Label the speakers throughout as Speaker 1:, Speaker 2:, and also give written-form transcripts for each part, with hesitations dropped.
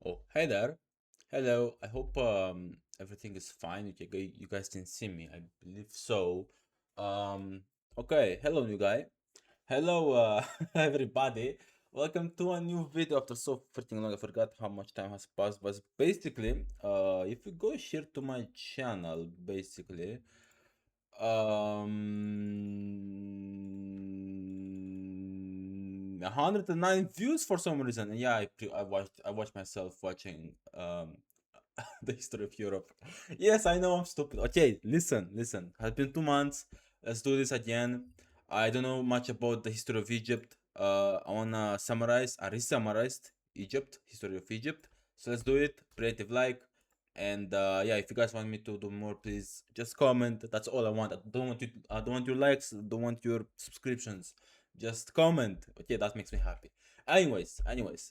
Speaker 1: Oh, hey there. Hello. I hope everything is fine. You guys can see me. I believe so. Um okay, hello new guy. Hello everybody. Welcome to a new video after so freaking long. I forgot how much time has passed. But basically, if you go here to my channel, basically, 109 views for some reason. And yeah, I watched myself watching the history of Europe. Yes, I know I'm stupid. Okay, listen. Has been 2 months. Let's do this again. I don't know much about the history of Egypt. I wanna summarize. I re-summarized Egypt, history of Egypt. So let's do it. Creative like. And yeah, if you guys want me to do more, please just comment. That's all I want. I don't want your likes. Don't want your subscriptions. Just comment. Okay, that makes me happy. Anyways,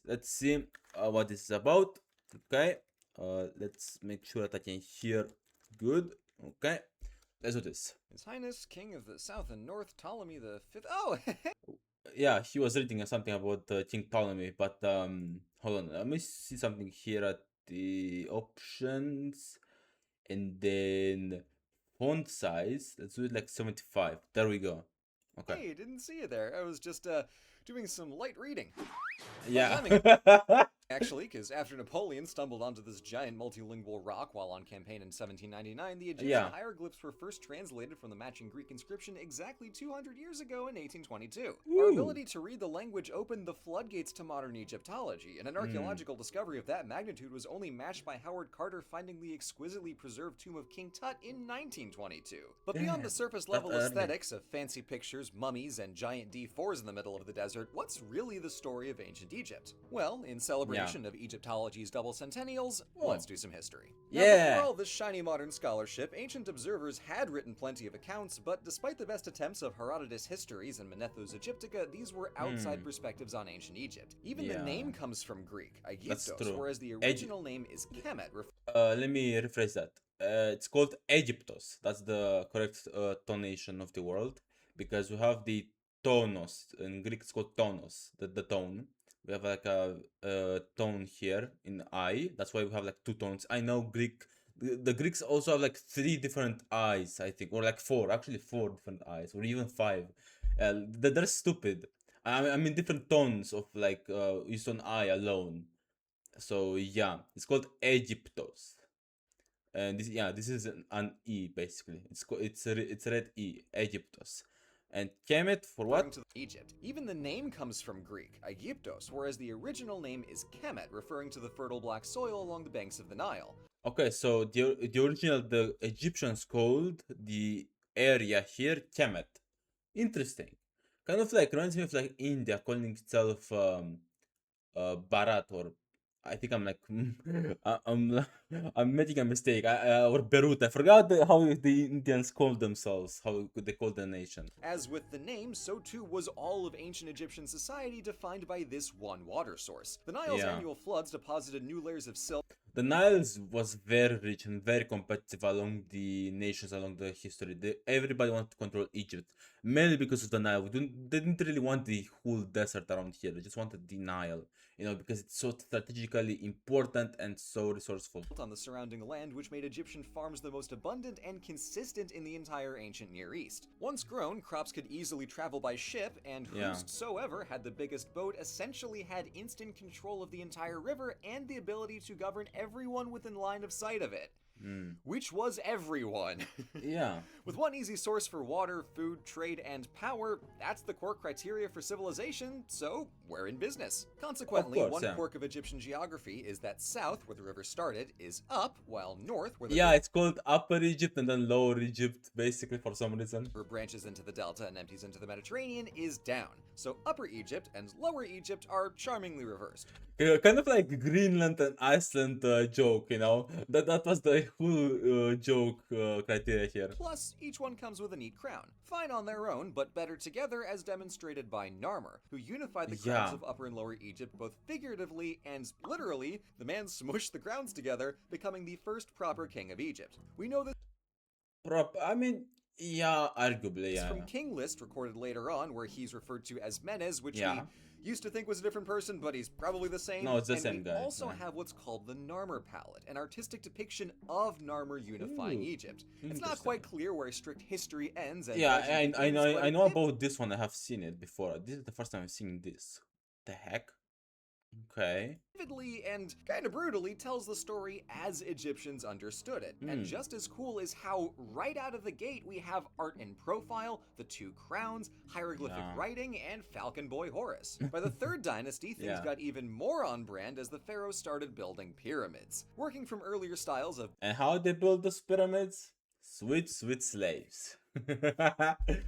Speaker 1: let's see what this is about. Okay, let's make sure that I can hear good. Okay, let's do this.
Speaker 2: His Highness, King of the South and North, Ptolemy the Fifth. Oh,
Speaker 1: Yeah, he was reading something about King Ptolemy, but hold on. Let me see something here at the options, and then font size. Let's do it like 75. There we go. Okay.
Speaker 2: hey, didn't see you there. I was just doing some light reading. Well,
Speaker 1: Yeah.
Speaker 2: timing actually, because after Napoleon stumbled onto this giant multilingual rock while on campaign in 1799, the Egyptian
Speaker 1: Yeah.
Speaker 2: hieroglyphs were first translated from the matching Greek inscription exactly 200 years ago in 1822.
Speaker 1: Ooh.
Speaker 2: Our ability to read the language opened the floodgates to modern Egyptology, and an archaeological discovery of that magnitude was only matched by Howard Carter finding the exquisitely preserved tomb of King Tut in 1922. But beyond the surface level aesthetics of fancy pictures, mummies, and giant D4s in the middle of the desert, what's really the story of ancient Egypt? Well, in celebration of Egyptology's double centennials, let's do some history. Now, before all this shiny modern scholarship, ancient observers had written plenty of accounts, but despite the best attempts of Herodotus' Histories and Manetho's Egyptica, these were outside perspectives on ancient Egypt. Even the name comes from Greek, Aegyptos, whereas the original name is Kemet.
Speaker 1: Let me rephrase that. It's called Egyptos. That's the correct tonation of the word, because we have the tonos in Greek. It's called tonos, the tone. We have like a tone here in I. That's why we have like two tones. I know Greek. The Greeks also have like three different eyes, I think, or like four. Actually, four different eyes, or even five. They're stupid. I mean, different tones of like used on I alone. So yeah, it's called Egyptos. And this is an E basically. It's red E, Egyptos. And Kemet for what?
Speaker 2: To Egypt. Even the name comes from Greek, Aegyptos, whereas the original name is Kemet, referring to the fertile black soil along the banks of the Nile.
Speaker 1: Okay, so the Egyptians called the area here Kemet. Interesting. Kind of like reminds me of like India calling itself Bharat, or I think I'm like I'm making a mistake. Or Beirut. I forgot how the Indians called themselves. How they called the nation.
Speaker 2: As with the name, so too was all of ancient Egyptian society defined by this one water source. The Nile's annual floods deposited new layers of silt.
Speaker 1: The Niles was very rich and very competitive along the nations, along the history. Everybody wanted to control Egypt, mainly because of the Nile. They didn't really want the whole desert around here. They just wanted the Nile, because it's so strategically important and so resourceful.
Speaker 2: On the surrounding land, which made Egyptian farms the most abundant and consistent in the entire ancient Near East. Once grown, crops could easily travel by ship, and whosoever had the biggest boat essentially had instant control of the entire river and the ability to govern everyone within line of sight of it. Which was everyone. With one easy source for water, food, trade, and power, that's the core criteria for civilization, so we're in business. Consequently, one quirk of Egyptian geography is that south, where the river started, is up, while north, where the
Speaker 1: it's called Upper Egypt and then Lower Egypt, basically, for some reason.
Speaker 2: River branches into the delta and empties into the Mediterranean, is down. So Upper Egypt and Lower Egypt are charmingly reversed.
Speaker 1: Kind of like Greenland and Iceland joke, That was the whole joke criteria here.
Speaker 2: Plus, each one comes with a neat crown. Fine on their own, but better together as demonstrated by Narmer, who unified the crowns of Upper and Lower Egypt both figuratively and literally. The man smushed the crowns together, becoming the first proper king of Egypt. We know this
Speaker 1: arguably,
Speaker 2: from King List, recorded later on, where he's referred to as Menes, which we used to think was a different person, but he's probably the same.
Speaker 1: No, it's the
Speaker 2: and
Speaker 1: same
Speaker 2: we
Speaker 1: guy.
Speaker 2: also
Speaker 1: Yeah.
Speaker 2: have what's called the Narmer palette, an artistic depiction of Narmer unifying
Speaker 1: Ooh,
Speaker 2: Egypt. It's not
Speaker 1: interesting.
Speaker 2: quite clear where strict history ends and
Speaker 1: Yeah,
Speaker 2: legend
Speaker 1: I
Speaker 2: begins,
Speaker 1: know
Speaker 2: but
Speaker 1: I
Speaker 2: it
Speaker 1: know
Speaker 2: did
Speaker 1: about this one. I have seen it before. This is the first time I've seen this. The heck? Okay.
Speaker 2: vividly and kind of brutally tells the story as Egyptians understood it. And just as cool is how, right out of the gate, we have art in profile, the two crowns, hieroglyphic
Speaker 1: Yeah.
Speaker 2: writing, and Falcon Boy Horus. By the third dynasty, things
Speaker 1: Yeah.
Speaker 2: got even more on brand as the pharaohs started building pyramids. Working from earlier styles of
Speaker 1: And how they build those pyramids? Sweet, sweet slaves.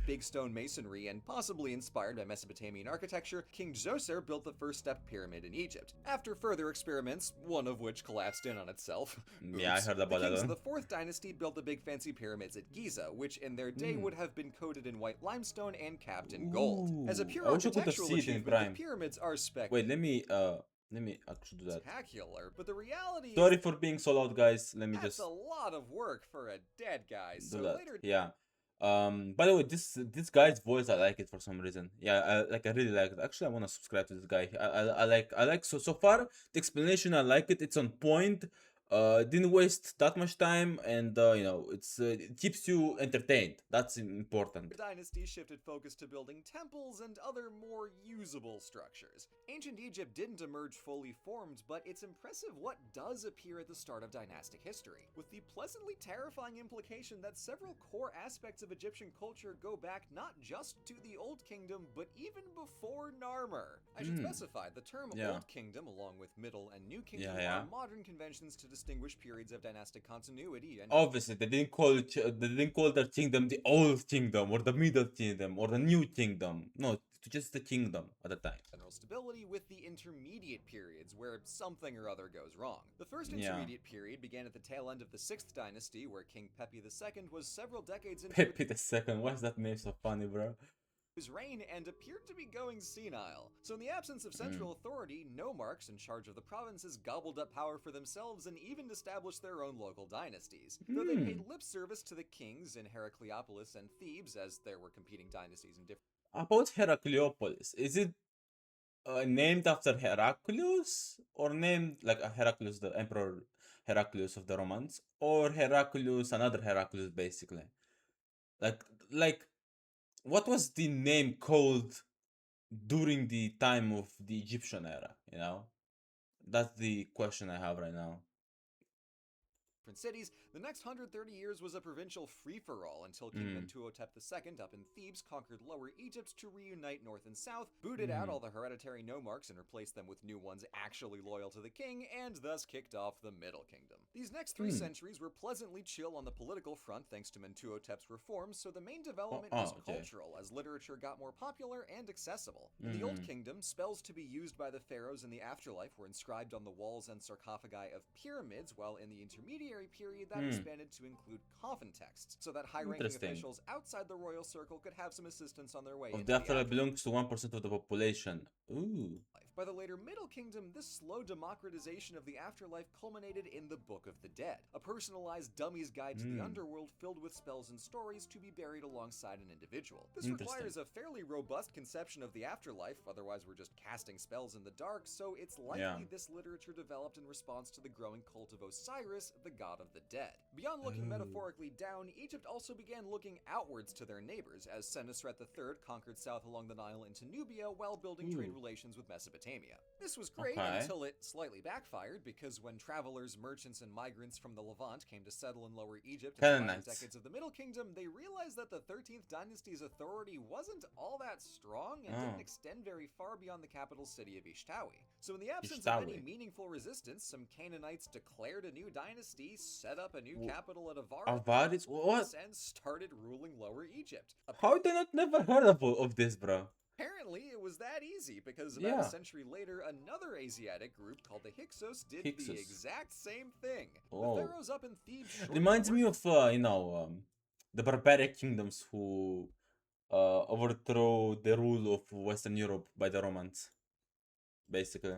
Speaker 2: big stone masonry and possibly inspired by Mesopotamian architecture, King Djoser built the first step pyramid in Egypt. After further experiments, one of which collapsed in on itself,
Speaker 1: Yeah, I heard about
Speaker 2: the
Speaker 1: that
Speaker 2: kings
Speaker 1: one.
Speaker 2: of the fourth dynasty built the big fancy pyramids at Giza, which in their day would have been coated in white limestone and capped in gold. As a pure
Speaker 1: I wish I could have
Speaker 2: architectural
Speaker 1: seen it in
Speaker 2: achievement, the
Speaker 1: Prime.
Speaker 2: pyramids are
Speaker 1: Wait, let me actually do that.
Speaker 2: spectacular, but the reality
Speaker 1: Sorry
Speaker 2: is
Speaker 1: for being so loud, guys. Let me
Speaker 2: that's
Speaker 1: just
Speaker 2: a lot of work for a dead guy.
Speaker 1: do
Speaker 2: So
Speaker 1: that.
Speaker 2: later
Speaker 1: Yeah. By the way, this guy's voice, I like it for some reason. Yeah, I really like it. Actually, I want to subscribe to this guy. I like so far the explanation. I like it. It's on point. Didn't waste that much time, and you know, it keeps you entertained. That's important.
Speaker 2: dynasty shifted focus to building temples and other more usable structures. Ancient Egypt didn't emerge fully formed, but it's impressive what does appear at the start of dynastic history, with the pleasantly terrifying implication that several core aspects of Egyptian culture go back not just to the Old Kingdom, but even before Narmer. I should specify, the term
Speaker 1: Yeah.
Speaker 2: Old Kingdom, along with Middle and New Kingdom,
Speaker 1: Yeah.
Speaker 2: are modern conventions to distinguish periods of dynastic continuity and
Speaker 1: Obviously, they didn't call their kingdom the old kingdom or the middle kingdom or the new kingdom. No, it's just the kingdom at the time.
Speaker 2: general stability, with the intermediate periods where something or other goes wrong. The first
Speaker 1: Yeah.
Speaker 2: intermediate period began at the tail end of the 6th dynasty, where King Pepi II was several decades into
Speaker 1: Pepe the second. Why is that name so funny, bro?
Speaker 2: his reign and appeared to be going senile. So in the absence of central authority, nomarchs in charge of the provinces gobbled up power for themselves and even established their own local dynasties. Though they paid lip service to the kings in Heracleopolis and Thebes, as there were competing dynasties in different
Speaker 1: About Heracleopolis, is it named after Heraclius or named like Heraclius, the Emperor Heraclius of the Romans, or Heraclius, another Heraclius, basically? Like, like, what was the name called during the time of the Egyptian era? You know, that's the question I have right now.
Speaker 2: cities, the next 130 years was a provincial free-for-all until King Mentuhotep II up in Thebes conquered Lower Egypt to reunite North and South, booted out all the hereditary nomarchs and replaced them with new ones actually loyal to the king, and thus kicked off the Middle Kingdom. These next 3 centuries were pleasantly chill on the political front thanks to Mentuhotep's reforms, so the main development was cultural, as literature got more popular and accessible. In the Old Kingdom, spells to be used by the pharaohs in the afterlife were inscribed on the walls and sarcophagi of pyramids, while in the intermediary period that expanded to include coffin texts, so that high-ranking officials outside the royal circle could have some assistance on their way into
Speaker 1: The afterlife belongs to 1% of the population. Ooh.
Speaker 2: By the later Middle Kingdom, this slow democratization of the afterlife culminated in the Book of the Dead, a personalized dummy's guide to the underworld filled with spells and stories to be buried alongside an individual. This requires a fairly robust conception of the afterlife, otherwise we're just casting spells in the dark, so it's likely this literature developed in response to the growing cult of Osiris, the god of the dead. Beyond looking metaphorically down, Egypt also began looking outwards to their neighbors, as Senusret III conquered south along the Nile into Nubia while building trade relations with Mesopotamia. This was great until it slightly backfired, because when travelers, merchants, and migrants from the Levant came to settle in Lower Egypt in the final decades of the Middle Kingdom, they realized that the 13th dynasty's authority wasn't all that strong and didn't extend very far beyond the capital city of Ishtawi. So in the absence of any meaningful resistance, some Canaanites declared a new dynasty, set up a new capital at
Speaker 1: Avaris? What?
Speaker 2: and started ruling Lower Egypt.
Speaker 1: How did I not never heard of this, bro?
Speaker 2: Apparently, it was that easy, because about a century later, another Asiatic group called the Hyksos did the exact same thing. The pharaohs up in Thebes
Speaker 1: reminds me of, the barbaric kingdoms who overthrow the rule of Western Europe by the Romans, basically.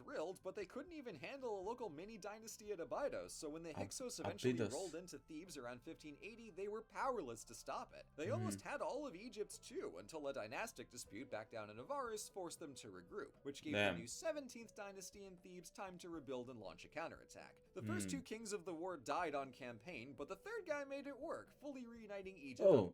Speaker 2: thrilled, but they couldn't even handle a local mini dynasty at Abydos, so when the Hyksos eventually
Speaker 1: Abydos.
Speaker 2: rolled into Thebes around 1580, they were powerless to stop it. They almost had all of Egypt too, until a dynastic dispute back down in Avaris forced them to regroup, which gave the new 17th dynasty in Thebes time to rebuild and launch a counterattack. The first two kings of the war died on campaign, but the third guy made it work, fully reuniting Egypt.
Speaker 1: Oh,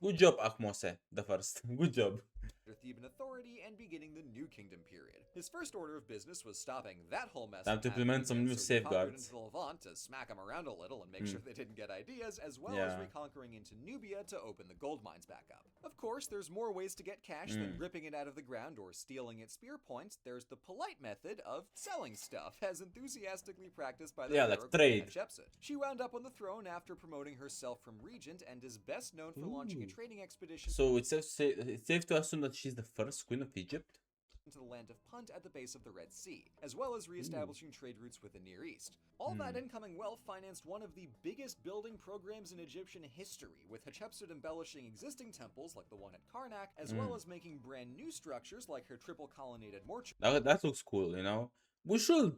Speaker 1: good job, Akmose, the first. Good job.
Speaker 2: Under Theban authority and beginning the New Kingdom period. His first order of business was stopping that whole mess.
Speaker 1: Time to implement some new safeguards.
Speaker 2: Into the Levant to smack them around a little and make sure they didn't get ideas, as well as reconquering into Nubia to open the gold mines back up. Of course, there's more ways to get cash than ripping it out of the ground or stealing its spear points. There's the polite method of selling stuff, as enthusiastically practiced by the
Speaker 1: like trade.
Speaker 2: Hatshepsut. She wound up on the throne after promoting herself from regent and is best known for launching a trading expedition.
Speaker 1: So it's safe to assume that she's the first queen of Egypt?
Speaker 2: Into the land of Punt at the base of the Red Sea, as well as re-establishing trade routes with the Near East. All that incoming wealth financed one of the biggest building programs in Egyptian history, with Hatshepsut embellishing existing temples like the one at Karnak, as well as making brand new structures like her triple colonnaded mortuary.
Speaker 1: That looks cool, you know? We should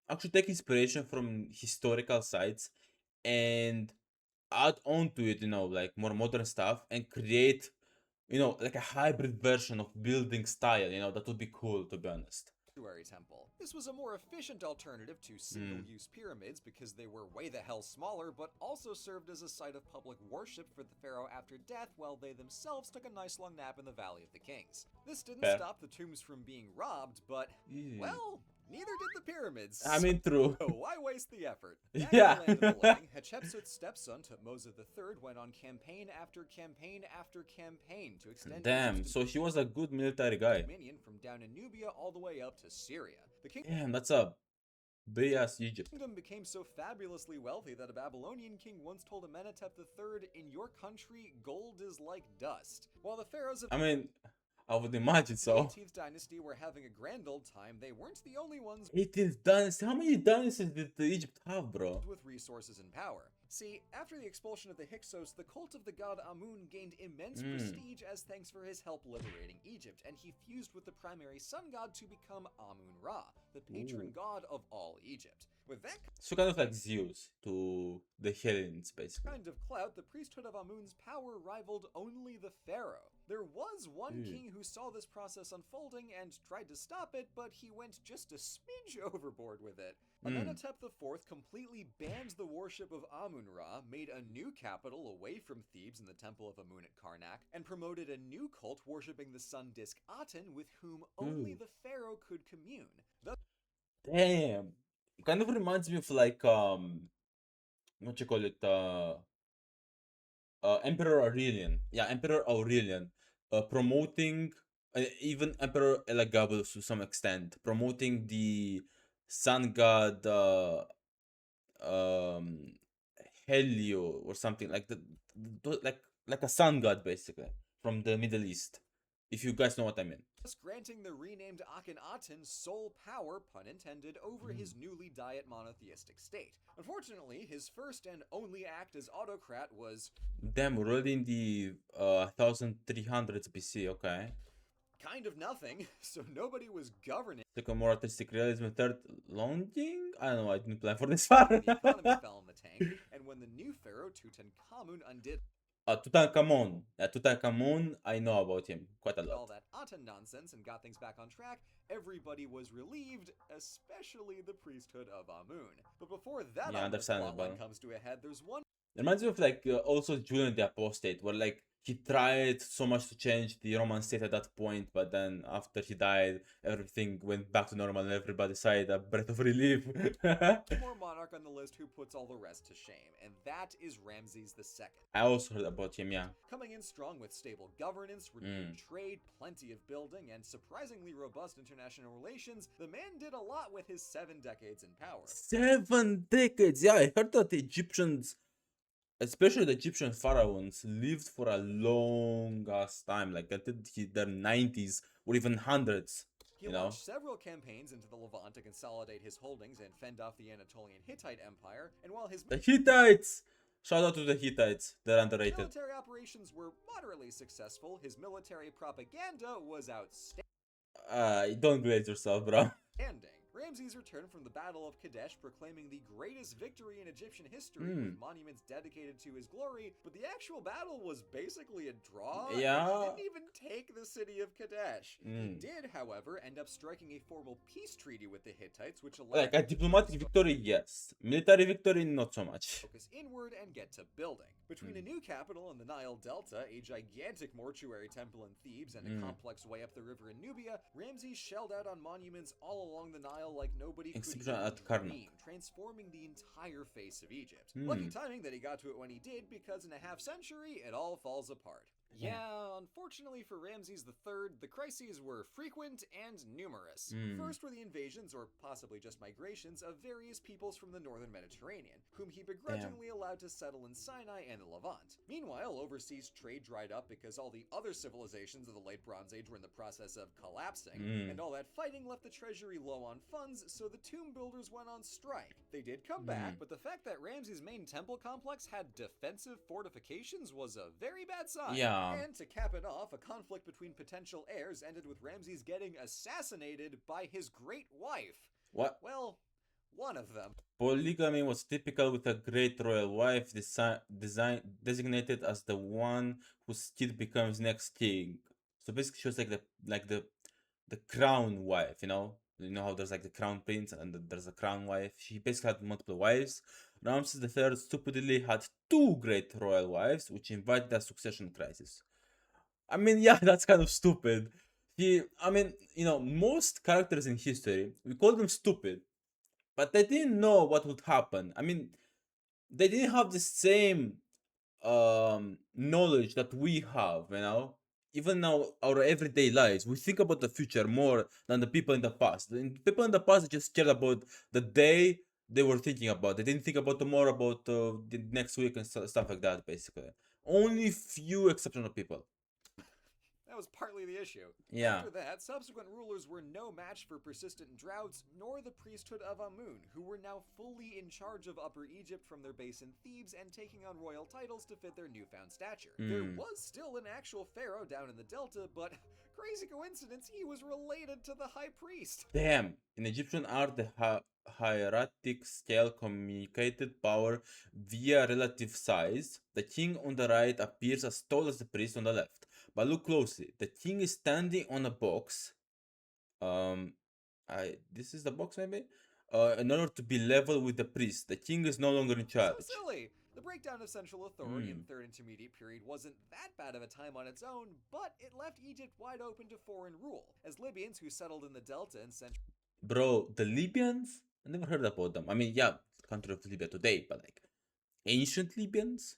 Speaker 1: actually take inspiration from historical sites and add on to it, you know, like more modern stuff and create, you know, like a hybrid version of building style, you know, that would be cool, to be honest.
Speaker 2: Temple. This was a more efficient alternative to single-use pyramids because they were way the hell smaller, but also served as a site of public worship for the pharaoh after death, while they themselves took a nice long nap in the Valley of the Kings. This didn't stop the tombs from being robbed, but, well, neither did the pyramids.
Speaker 1: I mean, true.
Speaker 2: So why waste the effort?
Speaker 1: Yeah.
Speaker 2: In the land of the living, Hatshepsut's stepson, Tutmosis III, went on campaign after campaign after campaign to extend.
Speaker 1: Damn, so he was a good military guy.
Speaker 2: Dominion from down in Nubia all the way up to Syria. The
Speaker 1: Damn, that's a big ass Egypt.
Speaker 2: kingdom became so fabulously wealthy that a Babylonian king once told Amenhotep III, "In your country, gold is like dust." While the pharaohs of
Speaker 1: I mean, I would imagine
Speaker 2: the
Speaker 1: so.
Speaker 2: 18th dynasty were having a grand old time, they weren't the only ones
Speaker 1: 18th dynasty. How many dynasties did Egypt have, bro?
Speaker 2: with resources and power. See, after the expulsion of the Hyksos, the cult of the god Amun gained immense prestige as thanks for his help liberating Egypt, and he fused with the primary sun god to become Amun-Ra, the patron god of all Egypt. With that
Speaker 1: So kind of like Zeus to the Hellenes, basically.
Speaker 2: kind of clout, the priesthood of Amun's power rivaled only the pharaoh. There was one king who saw this process unfolding and tried to stop it, but he went just a smidge overboard with it. Amenhotep IV completely banned the worship of Amun-Ra, made a new capital away from Thebes in the Temple of Amun at Karnak, and promoted a new cult worshipping the sun disk Aten, with whom only the pharaoh could commune. Thus,
Speaker 1: Damn. It kind of reminds me of like what you call it, Emperor Aurelian. Yeah, Emperor Aurelian. Promoting even Emperor Elagabalus to some extent, promoting the sun god Helio or something like like a sun god basically from the Middle East. If you guys know what I mean.
Speaker 2: granting the renamed Akhenaten sole power, pun intended, over his newly diet monotheistic state. Unfortunately, his first and only act as autocrat was
Speaker 1: Damn, we're already in the 1300s BC, okay.
Speaker 2: kind of nothing, so nobody was governing.
Speaker 1: Second, more artistic realism. Third, longing? I don't know, I didn't plan for this far.
Speaker 2: The economy fell in the tank, and when the new pharaoh Tutankhamun undid
Speaker 1: Tutankhamun. Tutankhamun, I know about him quite a
Speaker 2: all
Speaker 1: lot.
Speaker 2: that Aten nonsense and got things back on track, everybody was relieved, especially the priesthood of Amun. But before that
Speaker 1: understandable.
Speaker 2: plotline comes to a head, there's one
Speaker 1: It reminds me of like also Julian the Apostate, where like he tried so much to change the Roman state at that point, but then after he died, everything went back to normal and everybody sighed a breath of relief.
Speaker 2: more monarch on the list who puts all the rest to shame, and that is Ramses II.
Speaker 1: I also heard about him, yeah.
Speaker 2: Coming in strong with stable governance, renewed trade, plenty of building, and surprisingly robust international relations, the man did a lot with his 7 decades in power.
Speaker 1: 7 decades! Yeah, I heard that the Egyptians, especially the Egyptian pharaohs, lived for a long ass time, like until their 90s or even hundreds.
Speaker 2: He launched several campaigns into the Levant to consolidate his holdings and fend off the Anatolian Hittite Empire, and while his
Speaker 1: The Hittites! Shout out to the Hittites, they're underrated.
Speaker 2: military operations were moderately successful, his military propaganda was outstanding.
Speaker 1: Don't glaze yourself, bro.
Speaker 2: Ramses returned from the Battle of Kadesh proclaiming the greatest victory in Egyptian history with monuments dedicated to his glory, but the actual battle was basically a draw, and he didn't even take the city of Kadesh. He did, however, end up striking a formal peace treaty with the Hittites, which allowed
Speaker 1: Like a diplomatic victory, yes. Military victory, not so much.
Speaker 2: focus inward and get to building. Between a new capital in the Nile Delta, a gigantic mortuary temple in Thebes, and a complex way up the river in Nubia, Ramses shelled out on monuments all along the Nile like nobody could
Speaker 1: Exception
Speaker 2: even
Speaker 1: at Karnak.
Speaker 2: dream, transforming the entire face of Egypt. Lucky timing that he got to it when he did, because in a half century, it all falls apart. Yeah, unfortunately for Ramses III, the crises were frequent and numerous. First were the invasions, or possibly just migrations, of various peoples from the northern Mediterranean, whom he begrudgingly allowed to settle in Sinai and the Levant. Meanwhile, overseas trade dried up because all the other civilizations of the late Bronze Age were in the process of collapsing, and all that fighting left the treasury low on funds, so the tomb builders went on strike. They did come back, but the fact that Ramses' main temple complex had defensive fortifications was a very bad sign.
Speaker 1: Yeah.
Speaker 2: And to cap it off, a conflict between potential heirs ended with Ramses getting assassinated by his great wife.
Speaker 1: What?
Speaker 2: Well, one of them.
Speaker 1: Polygamy was typical, with a great royal wife designated as the one whose kid becomes next king. So basically, she was like the crown wife, you know. You know how there's like the crown prince and there's a crown wife. She basically had multiple wives. Ramses III stupidly had two great royal wives, which invited a succession crisis. I mean, yeah, that's kind of stupid. I mean, you know, most characters in history, we call them stupid, but they didn't know what would happen. I mean, they didn't have the same knowledge that we have, you know. Even now, our everyday lives, we think about the future more than the people in the past. The people in the past just cared about the day they were thinking about. They didn't think about tomorrow, about the next week and stuff like that. Basically, only few exceptional people.
Speaker 2: That was partly the issue.
Speaker 1: Yeah.
Speaker 2: After that, subsequent rulers were no match for persistent droughts, nor the priesthood of Amun, who were now fully in charge of Upper Egypt from their base in Thebes and taking on royal titles to fit their newfound stature. There was still an actual pharaoh down in the Delta, but crazy coincidence, he was related to the high priest.
Speaker 1: Damn. In Egyptian art, the hieratic scale communicated power via relative size. The king on the right appears as tall as the priest on the left. But look closely. The king is standing on a box. This is the box maybe? In order to be level with the priest. The king is no longer in charge.
Speaker 2: So silly! The breakdown of central authority in the Third Intermediate Period wasn't that bad of a time on its own, but it left Egypt wide open to foreign rule, as Libyans who settled in the Delta and central...
Speaker 1: Bro, the Libyans? I never heard about them. I mean, yeah, country of Libya today, but like, ancient Libyans?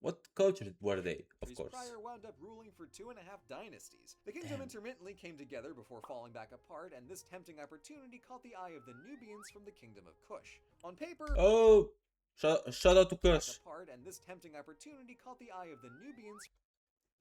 Speaker 1: What culture were they, of course?
Speaker 2: Prior wound up ruling for 2.5 dynasties. The kingdom intermittently came together before falling back apart, and this tempting opportunity caught the eye of the Nubians from the kingdom of Kush. On paper...
Speaker 1: Oh! Shout out to Kush.
Speaker 2: Apart, and this tempting opportunity caught the eye of the Nubians...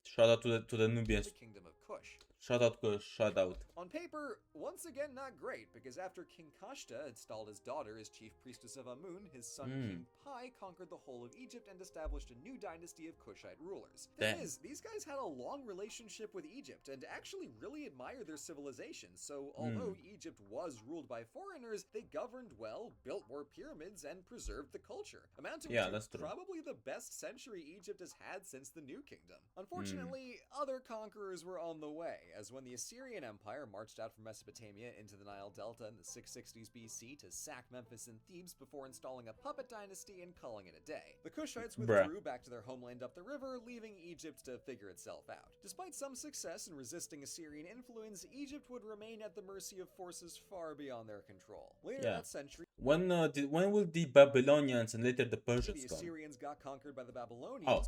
Speaker 1: Shout out to the Nubians.
Speaker 2: The kingdom of Kush.
Speaker 1: Shout out Kush, shout out.
Speaker 2: On paper, once again not great, because after King Kashta installed his daughter as chief priestess of Amun, his son King Pi conquered the whole of Egypt and established a new dynasty of Kushite rulers. Thing is, these guys had a long relationship with Egypt and actually really admired their civilization, so although Egypt was ruled by foreigners, they governed well, built more pyramids, and preserved the culture, amounting to probably the best century Egypt has had since the New Kingdom. Unfortunately, other conquerors were on the way, as when the Assyrian Empire marched out from Mesopotamia into the Nile Delta in the 660s BC to sack Memphis and Thebes before installing a puppet dynasty and calling it a day. The Kushites withdrew back to their homeland up the river, leaving Egypt to figure itself out. Despite some success in resisting Assyrian influence, Egypt would remain at the mercy of forces far beyond their control. Later that century,
Speaker 1: when will the Babylonians and later the Persians
Speaker 2: the Assyrians got conquered by the Babylonians.
Speaker 1: Oh.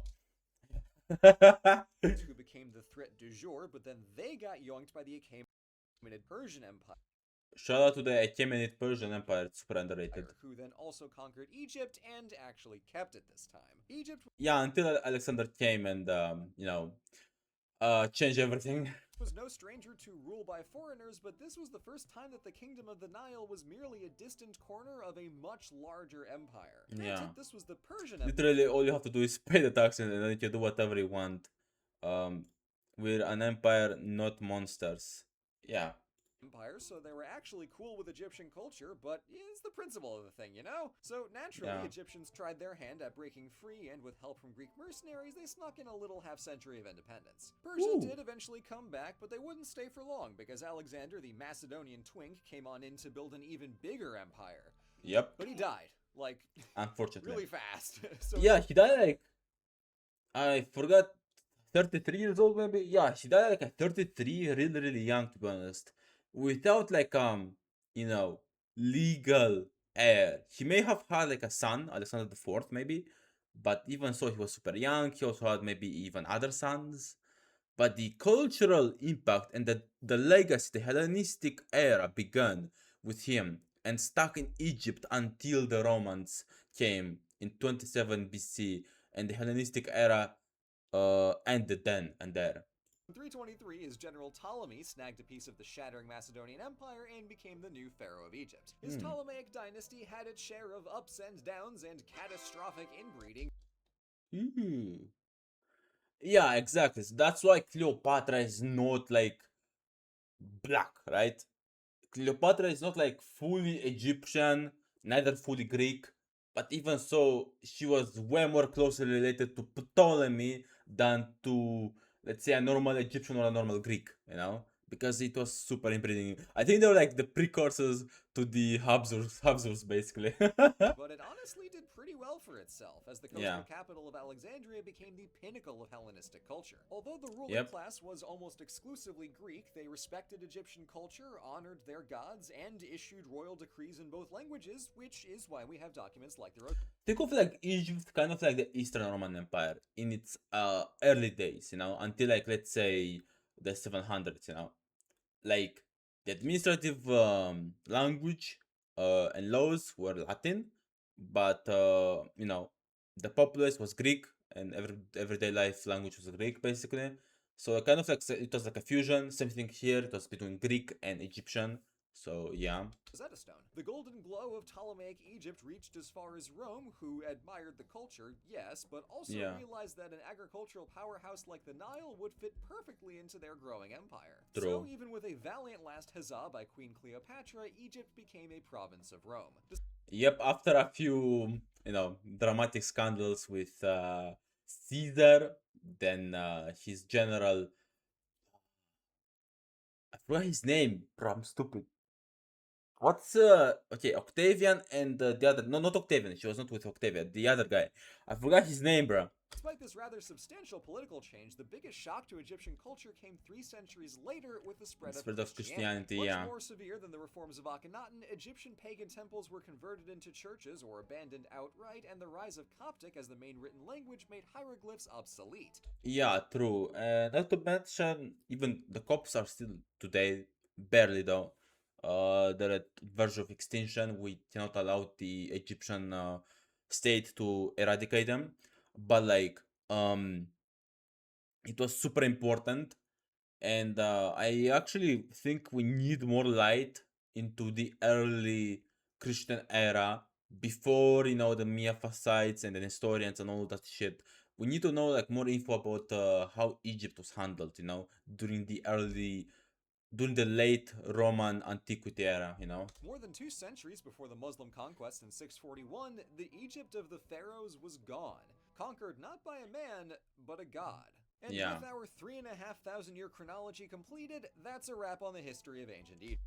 Speaker 2: Who became the threat du jour, but then they got yoinked by the Achaemenid Persian Empire.
Speaker 1: Shout out to the Achaemenid Persian Empire, it's super underrated.
Speaker 2: Who then also conquered Egypt and actually kept it this time. Egypt...
Speaker 1: Yeah, until Alexander came and, you know, changed everything.
Speaker 2: Was no stranger to rule by foreigners, but this was the first time that the Kingdom of the Nile was merely a distant corner of a much larger empire. Granted, this was the Persian Empire.
Speaker 1: Literally, all you have to do is pay the taxes and then you can do whatever you want. We're an empire, not monsters. Yeah.
Speaker 2: empire, so they were actually cool with Egyptian culture, but it's the principle of the thing, you know? So naturally,
Speaker 1: Yeah.
Speaker 2: Egyptians tried their hand at breaking free, and with help from Greek mercenaries, they snuck in a little half-century of independence. Persia
Speaker 1: Ooh.
Speaker 2: did eventually come back, but they wouldn't stay for long, because Alexander, the Macedonian twink, came on in to build an even bigger empire.
Speaker 1: Yep.
Speaker 2: But he died, like,
Speaker 1: Unfortunately.
Speaker 2: really fast. So
Speaker 1: Yeah, he died like, I forgot, 33 years old maybe. Yeah, she died like at 33, really, really young to be honest, without like you know, legal heir. He may have had like a son, Alexander the Fourth, maybe, but even so, he was super young. He also had maybe even other sons. But the cultural impact and the legacy, the Hellenistic era began with him and stuck in Egypt until the Romans came in 27 BC, and the Hellenistic era ended then and there.
Speaker 2: in 323, his general Ptolemy snagged a piece of the shattering Macedonian Empire and became the new pharaoh of Egypt. His
Speaker 1: Hmm.
Speaker 2: Ptolemaic dynasty had its share of ups and downs and catastrophic inbreeding.
Speaker 1: Ooh. Yeah, exactly. So that's why Cleopatra is not like black, right? Cleopatra is not like fully Egyptian, neither fully Greek, but even so, she was way more closely related to Ptolemy than to, let's say, a normal Egyptian or a normal Greek, you know? Because it was super inbreeding. I think they were like the precursors to the Habsburgs basically.
Speaker 2: But it honestly did pretty well for itself, as the
Speaker 1: Yeah.
Speaker 2: coastal capital of Alexandria became the pinnacle of Hellenistic culture. Although the ruling
Speaker 1: Yep.
Speaker 2: class was almost exclusively Greek, they respected Egyptian culture, honored their gods, and issued royal decrees in both languages, which is why we have documents like the
Speaker 1: Think of like Egypt kind of like the Eastern Roman Empire in its early days, you know, until like let's say the 700s, you know. Like the administrative language and laws were Latin, but you know, the populace was Greek, and everyday life language was Greek basically. So kind of like it was like a fusion. Same thing here. It was between Greek and Egyptian. So yeah,
Speaker 2: Rosetta Stone. The golden glow of Ptolemaic Egypt reached as far as Rome, who admired the culture, yes, but also
Speaker 1: yeah,
Speaker 2: realized that an agricultural powerhouse like the Nile would fit perfectly into their growing empire. So,
Speaker 1: true.
Speaker 2: even with a valiant last huzzah by Queen Cleopatra, Egypt became a province of Rome.
Speaker 1: Yep, after a few, you know, dramatic scandals with Caesar, then his general, I forgot his name, bro, I'm stupid. What's okay, Octavian and the other, no, not Octavian, she was not with Octavian, the other guy. I forgot his name, bro.
Speaker 2: Despite this rather substantial political change, the biggest shock to Egyptian culture came 3 centuries later with the spread of
Speaker 1: Spread of
Speaker 2: Christianity.
Speaker 1: Christianity,
Speaker 2: Much
Speaker 1: yeah.
Speaker 2: more severe than the reforms of Akhenaten, Egyptian pagan temples were converted into churches or abandoned outright, and the rise of Coptic as the main written language made hieroglyphs obsolete.
Speaker 1: Yeah, true. Not to mention, even the cops are still today, barely though. They're at verge of extinction. We cannot allow the Egyptian state to eradicate them. But like, um, it was super important, and I actually think we need more light into the early Christian era before you know the Miaphysites and the Nestorians and all that shit. We need to know like more info about how Egypt was handled, you know, during the late Roman antiquity era, you know.
Speaker 2: More than 2 centuries before the Muslim conquest in 641, the Egypt of the pharaohs was gone, conquered not by a man, but a god. And
Speaker 1: Yeah.
Speaker 2: with our 3,500 year chronology completed, that's a wrap on the history of ancient Egypt.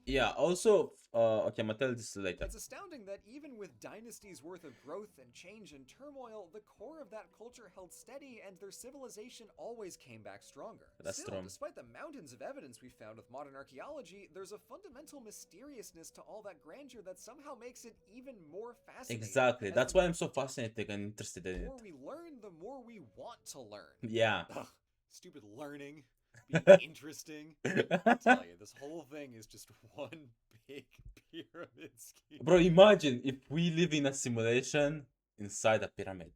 Speaker 1: Yeah. Also, okay, I'm gonna tell this later.
Speaker 2: It's astounding that even with dynasties worth of growth and change and turmoil, the core of that culture held steady and their civilization always came back stronger.
Speaker 1: That's
Speaker 2: Still,
Speaker 1: true.
Speaker 2: despite the mountains of evidence we found with modern archaeology, there's a fundamental mysteriousness to all that grandeur that somehow makes it even more fascinating.
Speaker 1: Exactly.
Speaker 2: As
Speaker 1: That's
Speaker 2: the
Speaker 1: why I'm so fascinated and interested in
Speaker 2: more
Speaker 1: it.
Speaker 2: we learn, the more we want to learn.
Speaker 1: Yeah.
Speaker 2: Ugh, stupid learning. Be interesting. I tell you, this whole thing is just one big pyramid scheme.
Speaker 1: Bro, imagine if we live in a simulation inside a pyramid.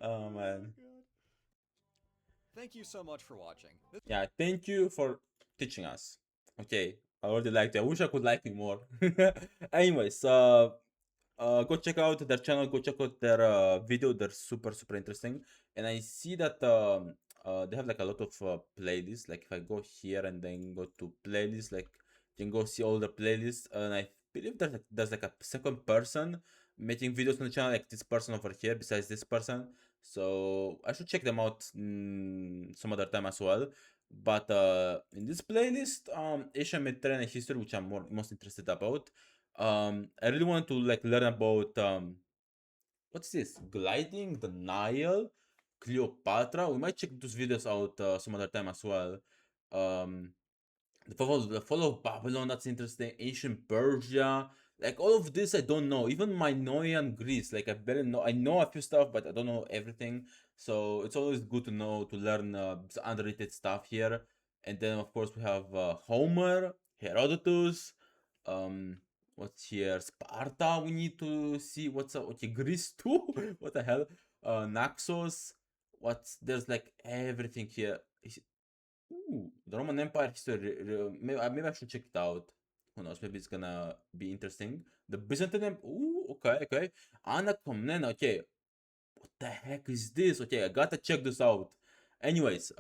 Speaker 1: Oh man.
Speaker 2: God. Thank you so much for watching.
Speaker 1: Yeah, thank you for teaching us. Okay, I already liked it. I wish I could like you more. Anyways, Go check out their channel. Go check out their video. They're super interesting. And I see that they have like a lot of playlists. Like if I go here and then go to playlists, like you can go see all the playlists. And I believe there's like a second person making videos on the channel, like this person over here, besides this person. So I should check them out some other time as well. But in this playlist, Asian Mediterranean history, which I'm most interested about. I really want to like learn about what's this? Gliding the Nile, Cleopatra. We might check those videos out some other time as well. Um, the fall of Babylon, that's interesting. Ancient Persia, like all of this, I don't know. Even Minoan Greece, like I know a few stuff, but I don't know everything. So it's always good to know to learn some underrated stuff here. And then of course we have Homer, Herodotus. Um, what's here? Sparta. We need to see what's up. Okay, Greece too. What the hell? Naxos. What's there's like everything here. Ooh, the Roman Empire history. Maybe I should check it out. Who knows? Maybe it's gonna be interesting. The Byzantine Empire. Ooh, okay. Anna Komnena. Okay, what the heck is this? Okay, I gotta check this out. Anyways,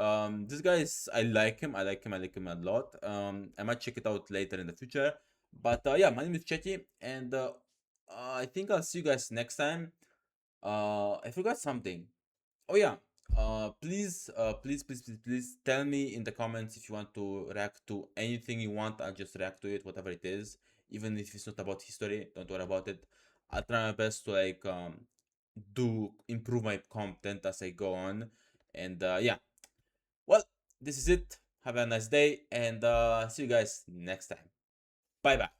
Speaker 1: this guy is. I like him. I like him a lot. I might check it out later in the future. But yeah, my name is Chetty, and I think I'll see you guys next time. I forgot something. Oh yeah. Please tell me in the comments if you want to react to anything you want. I'll just react to it, whatever it is. Even if it's not about history, don't worry about it. I'll try my best to like do improve my content as I go on. And yeah. Well, this is it. Have a nice day and see you guys next time. Bye bye.